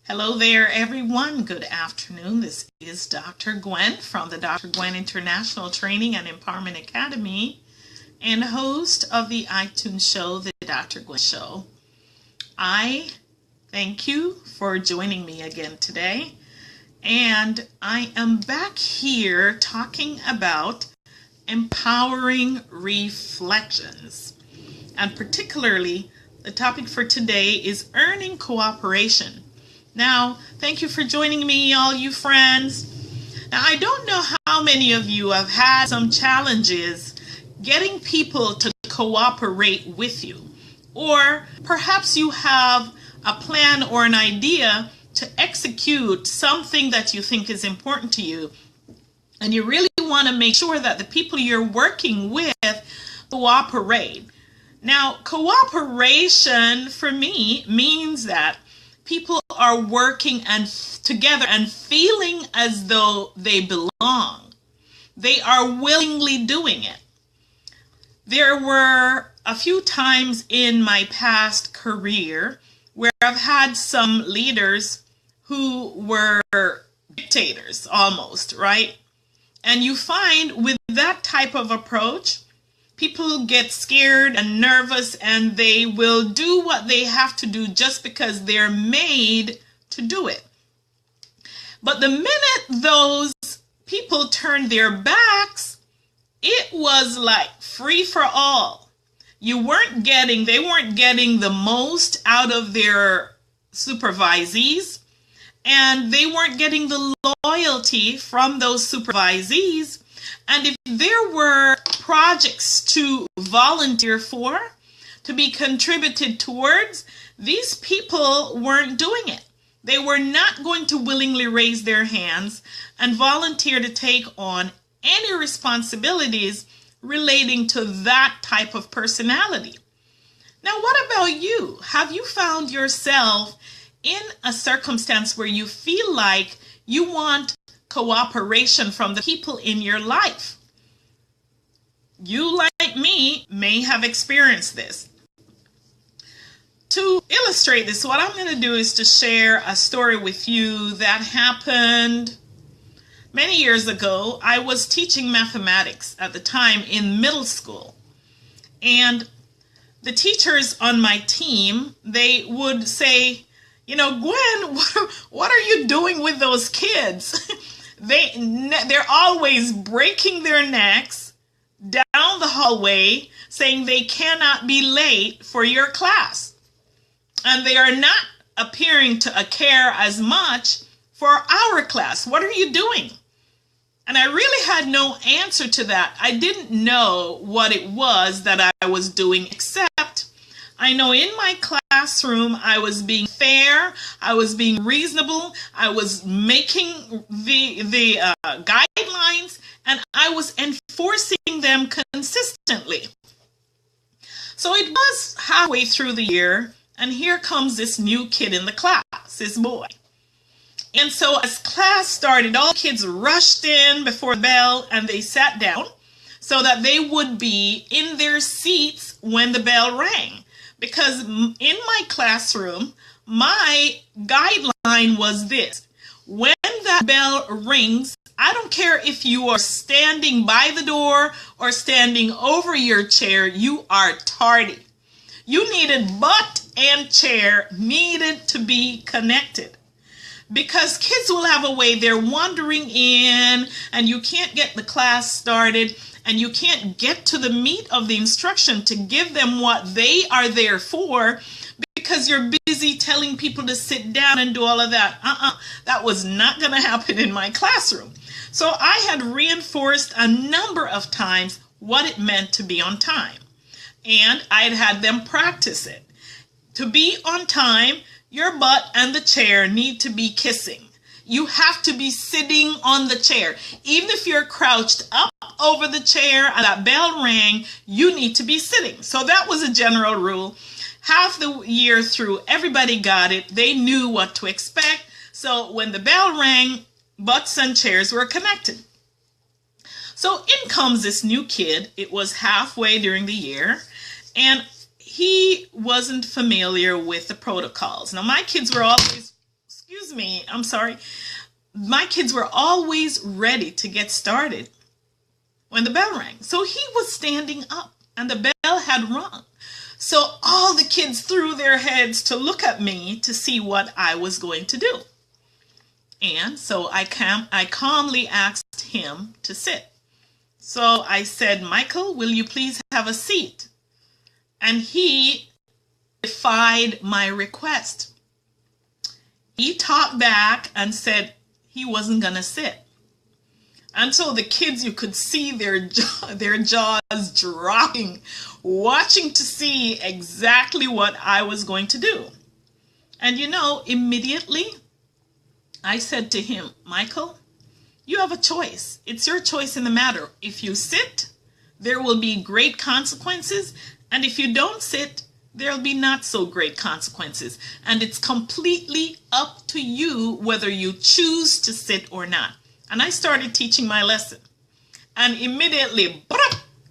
Hello there, everyone. Good afternoon. This is Dr. Gwen from the Dr. Gwen International Training and Empowerment Academy and host of the iTunes show, The Dr. Gwen Show. I thank you for joining me again today. And I am back here talking about empowering reflections. And particularly, the topic for today is earning cooperation. Now, thank you for joining me, all you friends. Now, I don't know how many of you have had some challenges getting people to cooperate with you. Or perhaps you have a plan or an idea to execute something that you think is important to you. And you really want to make sure that the people you're working with cooperate. Now, cooperation for me means that people are working together and feeling as though they belong. They are willingly doing it. There were a few times in my past career where I've had some leaders who were dictators almost, right? And you find with that type of approach, people get scared and nervous and they will do what they have to do just because they're made to do it. But the minute those people turned their backs, it was like free for all. They weren't getting the most out of their supervisees, and they weren't getting the loyalty from those supervisees. And if there were projects to volunteer for, to be contributed towards, these people weren't doing it. They were not going to willingly raise their hands and volunteer to take on any responsibilities relating to that type of personality. Now, what about you? Have you found yourself in a circumstance where you feel like you want cooperation from the people in your life? You, like me, may have experienced this. To illustrate this, what I'm going to do is to share a story with you that happened many years ago. I was teaching mathematics at the time in middle school. And the teachers on my team, they would say, Gwen, what are you doing with those kids? They're always breaking their necks down the hallway saying they cannot be late for your class. And they are not appearing to care as much for our class. What are you doing? And I really had no answer to that. I didn't know what it was that I was doing, except I know in my classroom I was being fair, I was being reasonable, I was making the guidelines, and I was enforcing them consistently. So it was halfway through the year, and here comes this new kid in the class, this boy. And so as class started, all kids rushed in before the bell and they sat down so that they would be in their seats when the bell rang. Because in my classroom, my guideline was this: when that bell rings, I don't care if you are standing by the door or standing over your chair, you are tardy. You needed butt and chair needed to be connected. Because kids will have a way, they're wandering in and you can't get the class started and you can't get to the meat of the instruction to give them what they are there for because you're busy telling people to sit down and do all of that. That was not going to happen in my classroom. So I had reinforced a number of times what it meant to be on time. And I had them practice it. To be on time, your butt and the chair need to be kissing. You have to be sitting on the chair. Even if you're crouched up over the chair and that bell rang, you need to be sitting. So that was a general rule. Half the year through, everybody got it. They knew what to expect. So when the bell rang, butts and chairs were connected. So in comes this new kid. It was halfway during the year. And he wasn't familiar with the protocols. Now, my kids were always, excuse me, I'm sorry, my kids were always ready to get started when the bell rang. So he was standing up and the bell had rung. So all the kids threw their heads to look at me to see what I was going to do. And so I calmly asked him to sit. So I said, Michael, will you please have a seat? And he defied my request. He talked back and said he wasn't going to sit. And so the kids, you could see their jaws dropping, watching to see exactly what I was going to do. And immediately I said to him, Michael, you have a choice. It's your choice in the matter. If you sit, there will be great consequences. And if you don't sit, there'll be not so great consequences. And it's completely up to you whether you choose to sit or not. And I started teaching my lesson. And immediately,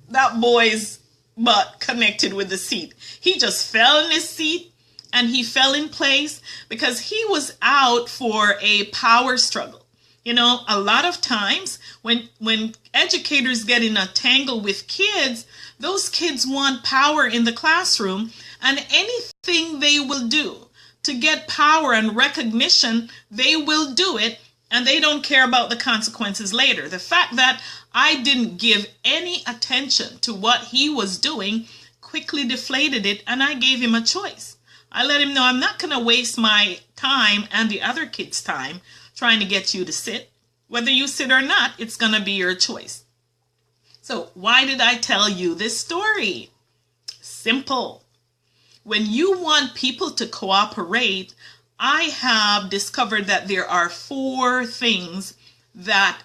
that boy's butt connected with the seat. He just fell in his seat and he fell in place because he was out for a power struggle. A lot of times when educators get in a tangle with kids, those kids want power in the classroom, and anything they will do to get power and recognition, they will do it, and they don't care about the consequences later. The fact that I didn't give any attention to what he was doing quickly deflated it, and I gave him a choice. I let him know I'm not going to waste my time and the other kids' time trying to get you to sit. Whether you sit or not, it's going to be your choice. So why did I tell you this story? Simple. When you want people to cooperate, I have discovered that there are 4 things that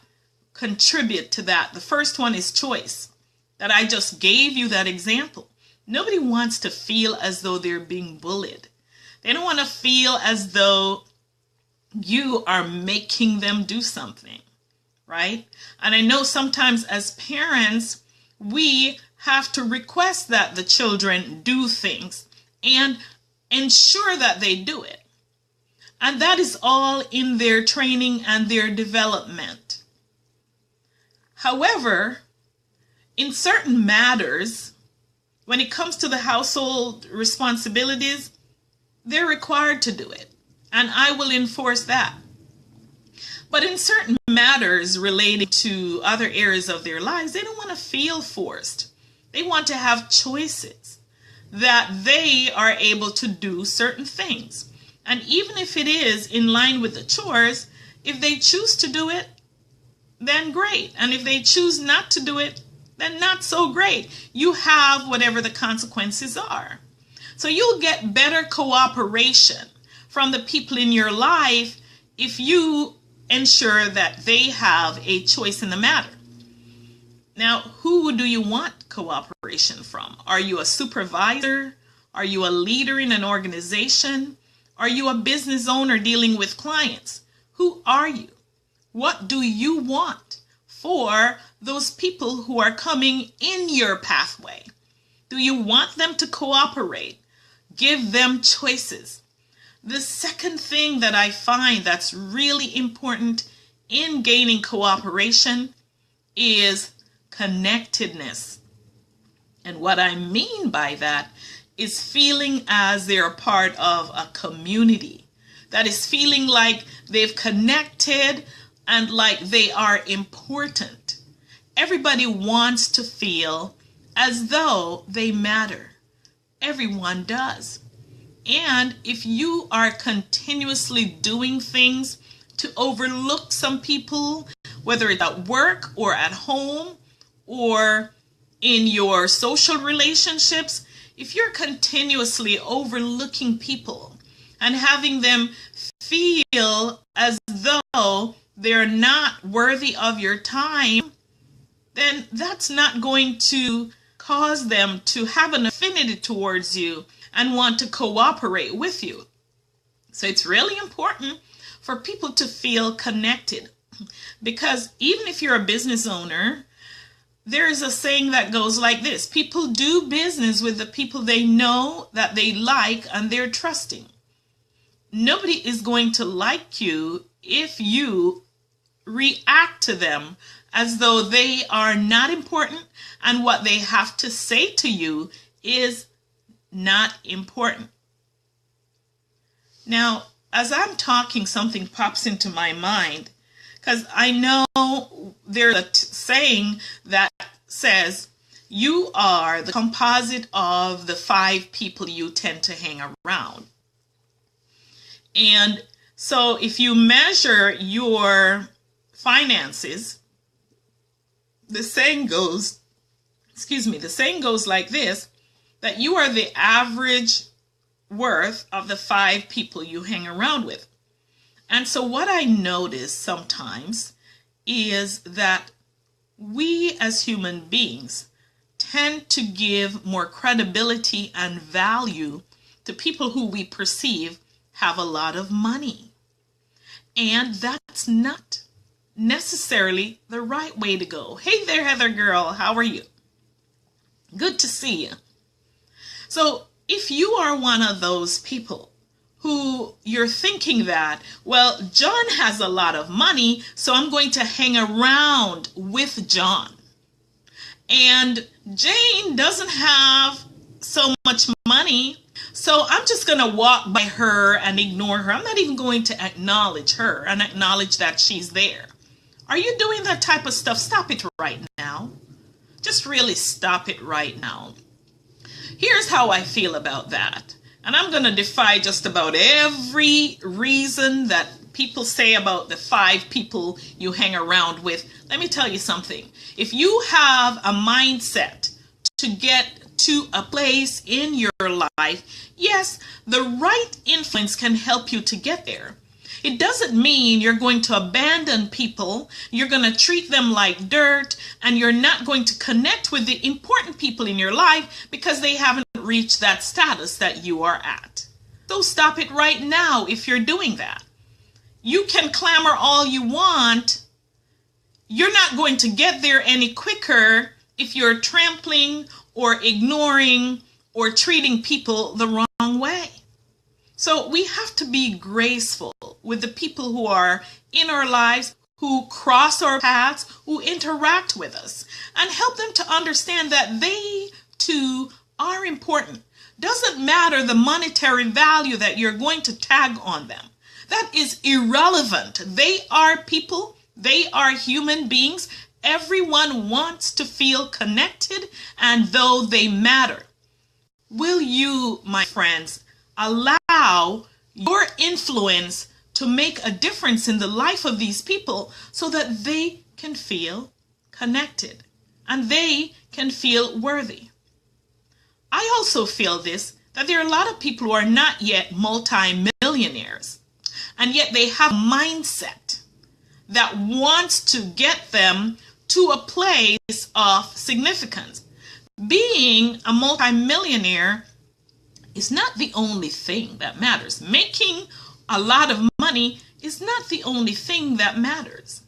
contribute to that. The first one is choice, that I just gave you that example. Nobody wants to feel as though they're being bullied. They don't want to feel as though you are making them do something, right? And I know sometimes as parents, we have to request that the children do things and ensure that they do it. And that is all in their training and their development. However, in certain matters, when it comes to the household responsibilities, they're required to do it. And I will enforce that. But in certain matters relating to other areas of their lives, they don't want to feel forced. They want to have choices that they are able to do certain things. And even if it is in line with the chores, if they choose to do it, then great. And if they choose not to do it, then not so great. You have whatever the consequences are. So you'll get better cooperation from the people in your life if you ensure that they have a choice in the matter. Now, who do you want cooperation from? Are you a supervisor? Are you a leader in an organization? Are you a business owner dealing with clients? Who are you? What do you want for those people who are coming in your pathway? Do you want them to cooperate? Give them choices. The second thing that I find that's really important in gaining cooperation is connectedness. And what I mean by that is feeling as they're a part of a community. That is feeling like they've connected and like they are important. Everybody wants to feel as though they matter. Everyone does. And if you are continuously doing things to overlook some people, whether it's at work or at home or in your social relationships, if you're continuously overlooking people and having them feel as though they're not worthy of your time, then that's not going to cause them to have an affinity towards you and want to cooperate with you. So it's really important for people to feel connected, because even if you're a business owner, there's a saying that goes like this: people do business with the people they know, that they like, and they're trusting. nobody is going to like you if you react to them as though they are not important and what they have to say to you is not important. Now, as I'm talking, something pops into my mind because I know there's a saying that says you are the composite of the 5 people you tend to hang around. And so if you measure your finances, the saying goes like this, that you are the average worth of the 5 people you hang around with. And so what I notice sometimes is that we as human beings tend to give more credibility and value to people who we perceive have a lot of money. And that's not necessarily the right way to go. Hey there, Heather girl, how are you? Good to see you. So if you are one of those people who you're thinking that, well, John has a lot of money, so I'm going to hang around with John. And Jane doesn't have so much money, so I'm just going to walk by her and ignore her. I'm not even going to acknowledge her and acknowledge that she's there. Are you doing that type of stuff? Stop it right now. Just really stop it right now. Here's how I feel about that. And I'm going to defy just about every reason that people say about the 5 people you hang around with. Let me tell you something. If you have a mindset to get to a place in your life, yes, the right influence can help you to get there. It doesn't mean you're going to abandon people, you're going to treat them like dirt, and you're not going to connect with the important people in your life because they haven't reached that status that you are at. So stop it right now if you're doing that. You can clamor all you want. You're not going to get there any quicker if you're trampling or ignoring or treating people the wrong way. So we have to be graceful with the people who are in our lives, who cross our paths, who interact with us, and help them to understand that they too are important. Doesn't matter the monetary value that you're going to tag on them. That is irrelevant. They are people. They are human beings. Everyone wants to feel connected and though they matter. Will you, my friends, allow your influence to make a difference in the life of these people so that they can feel connected and they can feel worthy? I also feel that there are a lot of people who are not yet multi-millionaires, and yet they have a mindset that wants to get them to a place of significance. Being a multi-millionaire is not the only thing that matters. Making a lot of money is not the only thing that matters.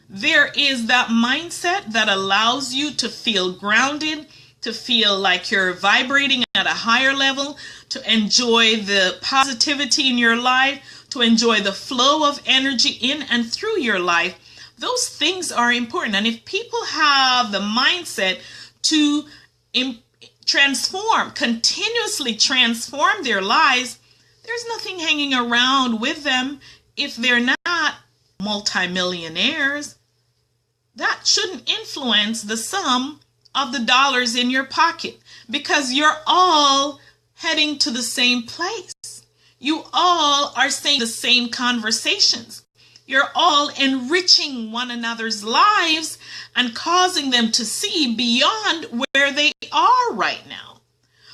There is that mindset that allows you to feel grounded, to feel like you're vibrating at a higher level, to enjoy the positivity in your life, to enjoy the flow of energy in and through your life. Those things are important. And if people have the mindset to continuously transform their lives, there's nothing hanging around with them if they're not multimillionaires. That shouldn't influence the sum of the dollars in your pocket because you're all heading to the same place. You all are saying the same conversations. You're all enriching one another's lives and causing them to see beyond where they are right now.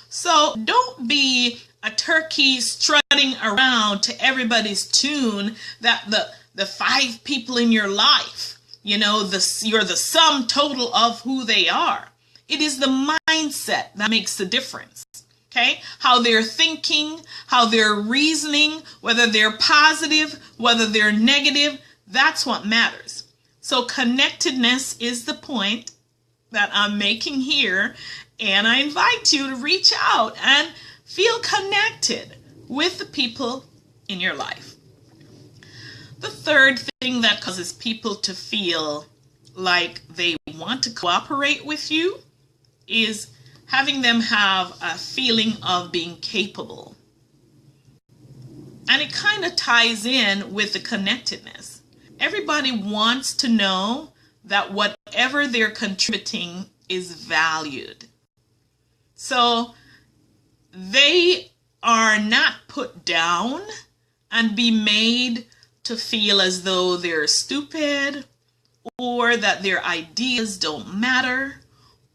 So don't be a turkey strutting around to everybody's tune that the 5 people in your life, you're the sum total of who they are. It is the mindset that makes the difference. Okay? How they're thinking, how they're reasoning, whether they're positive, whether they're negative, that's what matters. So connectedness is the point that I'm making here, and I invite you to reach out and feel connected with the people in your life. The third thing that causes people to feel like they want to cooperate with you is having them have a feeling of being capable. And it kind of ties in with the connectedness. Everybody wants to know that whatever they're contributing is valued. So they are not put down and be made to feel as though they're stupid, or that their ideas don't matter,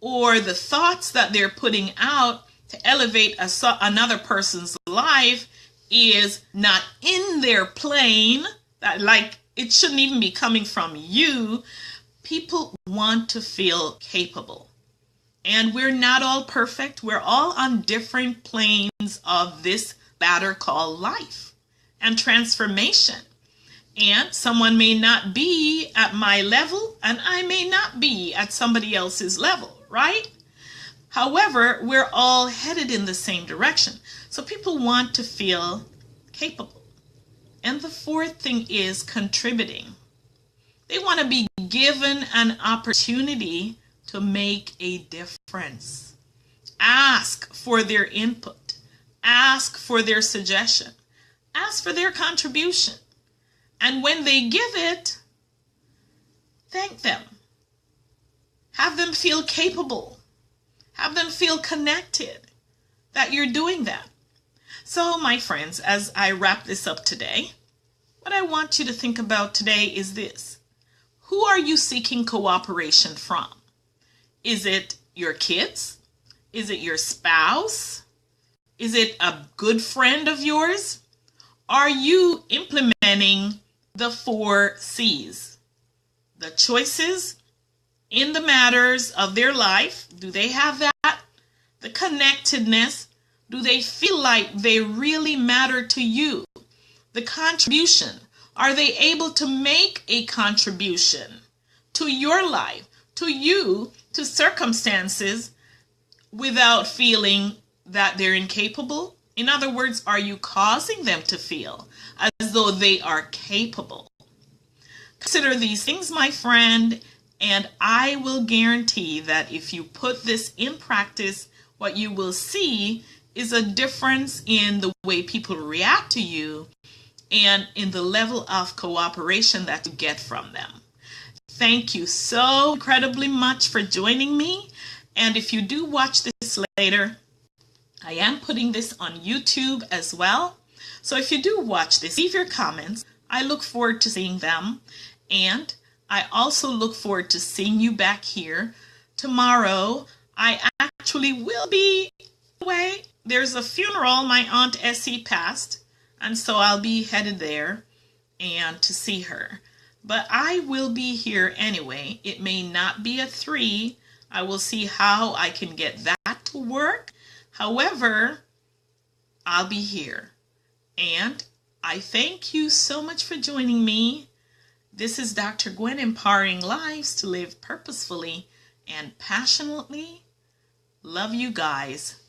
or the thoughts that they're putting out to elevate another person's life is not in their plane, that like it shouldn't even be coming from you. People want to feel capable. And we're not all perfect. We're all on different planes of this ladder called life and transformation. And someone may not be at my level, and I may not be at somebody else's level, right? However, we're all headed in the same direction. So people want to feel capable. And the fourth thing is contributing. They want to be given an opportunity to make a difference. Ask for their input. Ask for their suggestion. Ask for their contribution. And when they give it, thank them. Have them feel capable. Have them feel connected that you're doing that. So, my friends, as I wrap this up today, what I want you to think about today is this. Who are you seeking cooperation from? Is it your kids? Is it your spouse? Is it a good friend of yours? Are you implementing the 4 C's? The choices in the matters of their life. Do they have that? The connectedness. Do they feel like they really matter to you? The contribution. Are they able to make a contribution to your life, to you, to circumstances without feeling that they're incapable? In other words, are you causing them to feel as though they are capable? Consider these things, my friend, and I will guarantee that if you put this in practice, what you will see is a difference in the way people react to you and in the level of cooperation that you get from them. Thank you so incredibly much for joining me. And if you do watch this later, I am putting this on YouTube as well. So if you do watch this, leave your comments. I look forward to seeing them. And I also look forward to seeing you back here tomorrow. I actually will be away. There's a funeral. My Aunt Essie passed. And so I'll be headed there and to see her. But I will be here anyway. It may not be at 3. I will see how I can get that to work. However, I'll be here. And I thank you so much for joining me. This is Dr. Gwen, empowering lives to live purposefully and passionately. Love you guys.